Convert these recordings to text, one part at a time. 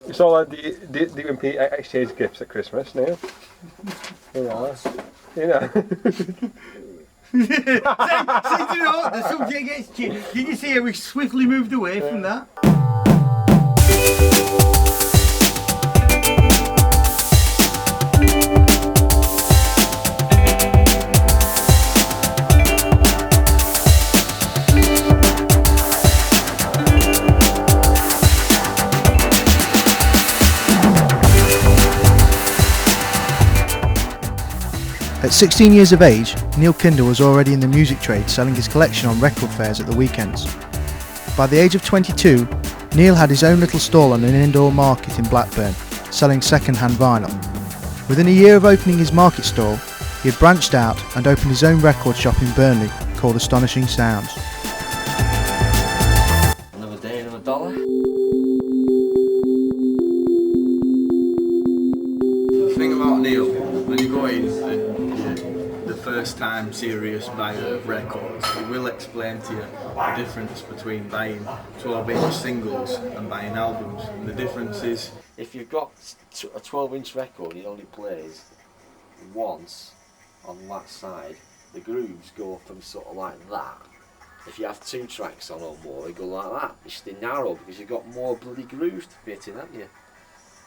It's all like, do you exchange gifts at Christmas, Neil? You know. You know. See, you know, the subject gets changed. Did you see how we swiftly moved away from that? At 16 years of age, Neil Kindle was already in the music trade, selling his collection on record fairs at the weekends. By the age of 22, Neil had his own little stall on an indoor market in Blackburn, selling second-hand vinyl. Within a year of opening his market stall, he had branched out and opened his own record shop in Burnley called Astonishing Sounds. Another day, another dollar. The thing about Neil, when you go in and the first time serious buyer of records, he will explain to you the difference between buying 12-inch singles and buying albums. And the difference is, If you've got a 12-inch record, it only plays once on that side. The grooves go from sort of like that. If you have 2 tracks on or more, they go like that. It's the narrow because you've got more bloody grooves to fit in, haven't you?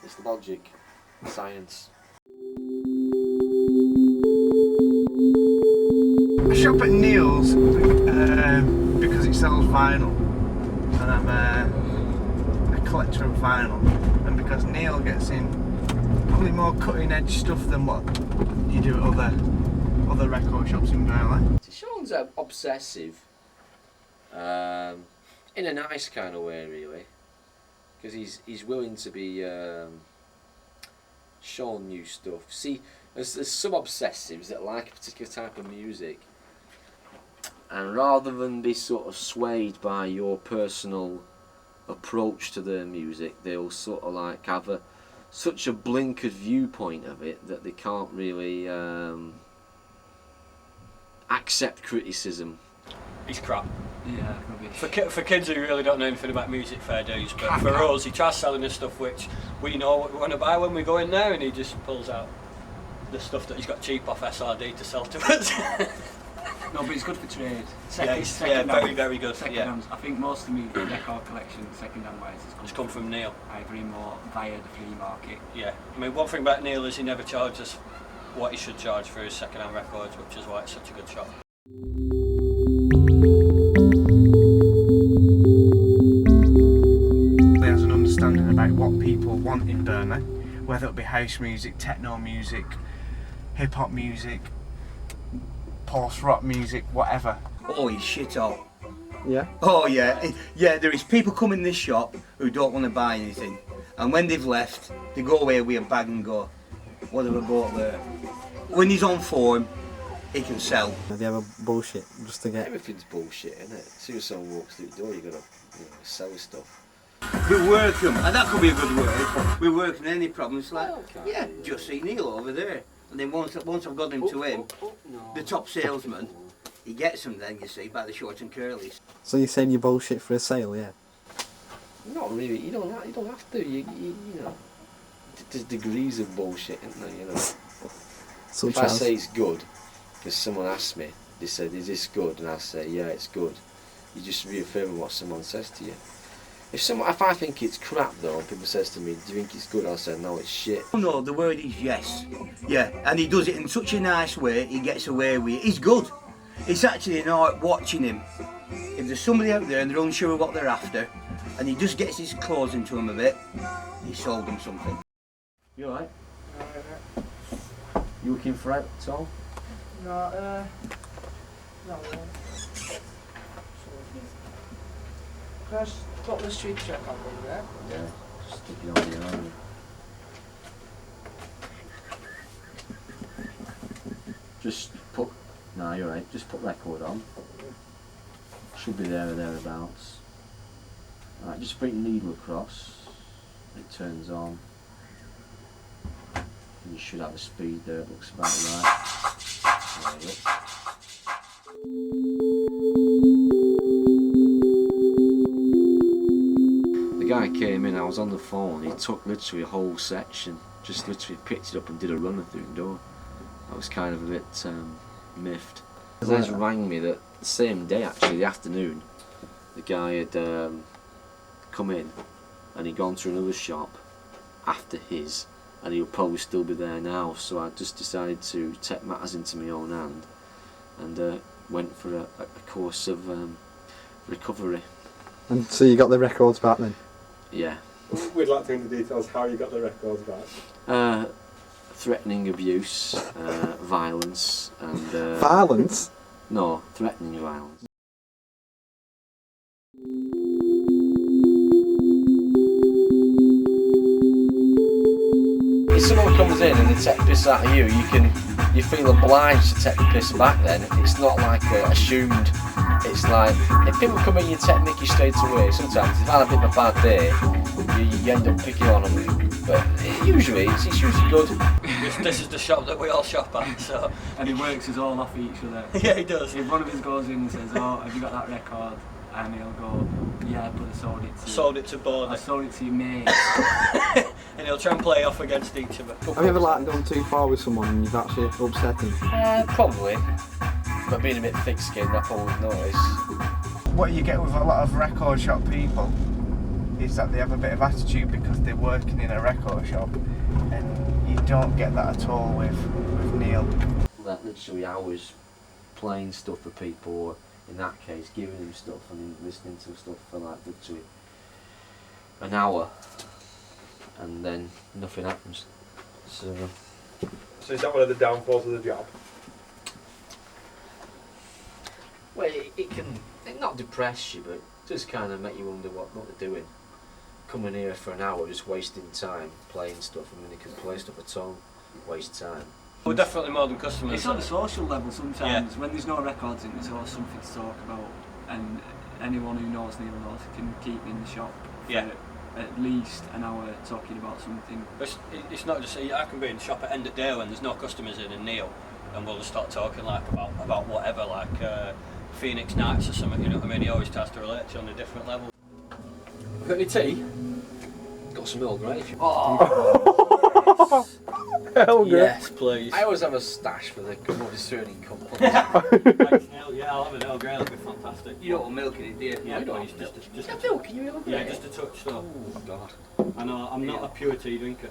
It's logic, science. I shop at Neil's because it sells vinyl, and I'm a collector of vinyl, and because Neil gets in probably more cutting edge stuff than what you do at other record shops in Burnley. Sean's obsessive, in a nice kind of way really, because he's willing to be shown new stuff. See, there's some obsessives that like a particular type of music, and rather than be sort of swayed by your personal approach to their music, they'll sort of like have such a blinkered viewpoint of it that they can't really accept criticism. He's crap. yeah, For kids who really don't know anything about music, fair dues, but for us, he tries selling us stuff which we know what we want to buy when we go in there, and he just pulls out the stuff that he's got cheap off SRD to sell to us. No, but it's good for trade. Very, very good. Second-hand. I think most of me record collection, second-hand wise, It's come from Neil. Ivory more via the flea market. Yeah, I mean, one thing about Neil is he never charges what he should charge for his second-hand records, which is why it's such a good shop. He has an understanding about what people want in Burnley, whether it be house music, techno music, hip hop music, post-rock music, whatever. oh, he's shit all. Yeah. Oh yeah, yeah. There is people come in this shop who don't want to buy anything, and when they've left, they go away with a bag and go, "What have I bought there?" When he's on form, he can sell. They have a bullshit just to get. Everything's bullshit, isn't it? As soon as someone walks through the door, you gotta sell stuff. We work them, and that could be a good word. We work on any problem. It's like, yeah, just see Neil over there. And then once I've got him to him, the top salesman, he gets them then, you see, by the short and curlies. So you're saying you bullshit for a sale, yeah? Not really. You don't have to. You know, there's degrees of bullshit, isn't there? You know. Such If I as? say it's good, because someone asked me, they said, "Is this good?" and I say, "Yeah, it's good." You just reaffirm what someone says to you. If I think it's crap though, and people says to me, "Do you think it's good?" I'll say, "No, it's shit." Oh no, the word is yes. Yeah, and he does it in such a nice way, he gets away with it. He's good. It's actually an art watching him. If there's somebody out there and they're unsure of what they're after, and he just gets his claws into them a bit, he sold them something. You alright? You looking for out at all? No, no. Can I just put the street check on there? Yeah, just stick it on the arm. Just put, no, you're right, just put record on. Should be there or thereabouts. Alright, just bring needle across. It turns on. And you should have a speed there, it looks about right. There you go. guy came in, I was on the phone, he took literally a whole section, just literally picked it up and did a runner through the door. I was kind of a bit miffed. Les rang me that the same day, actually, the afternoon, the guy had come in and he'd gone to another shop after his, and he'll probably still be there now, so I just decided to take matters into my own hand and went for a course of recovery. And so you got the records back then? Yeah. We'd like to know the details how you got the records back. Threatening abuse, violence, and... Violence? No, threatening violence. If someone comes in and they take the piss out of you, you feel obliged to take the piss back then. It's not like assumed. It's like, if people come in and you take mickey straight away, sometimes if I've had a bit of a bad day, you end up picking on them. But usually, it's usually good. This is the shop that we all shop at, so... And he works us all off each other. Yeah, he does. If one of us goes in and says, oh, have you got that record? And he'll go, yeah, but I sold it to... Sold it to Bodie. I sold it to your mate. And he'll try and play off against each other. Have you ever like gone too far with someone and you've actually upset them? Probably. But being a bit thick-skinned, I probably notice. What you get with a lot of record shop people is that they have a bit of attitude because they're working in a record shop, and you don't get that at all with Neil. Like literally hours playing stuff for people, or in that case giving them stuff and listening to stuff for like literally an hour, and then nothing happens. So is that one of the downfalls of the job? well, it can not depress you, but just kind of make you wonder what they're doing. Coming here for an hour just wasting time playing stuff. I mean, they can play stuff at all, waste time. We're definitely more than customers. It's on a social level sometimes. When there's no records in, there's always something to talk about, and anyone who knows Neil knows can keep in the shop for at least an hour talking about something. It's not just, I can be in the shop at end of day when there's no customers in and Neil, and we'll just start talking like about whatever, like Phoenix Nights or something, you know what I mean? He always tries to relate to you on a different level. Got any tea? Got some Earl Grey. Oh! Hell good. Yes, please. I always have a stash for the discerning couple. Thanks, Neil. Yeah, I'll have an Earl Grey, that'll be fantastic. You don't want milk in it, do you? Yeah, I don't. just Milk? Can you Earl Grey? Yeah, just a touch though. Oh God. I know, I'm not a pure tea drinker.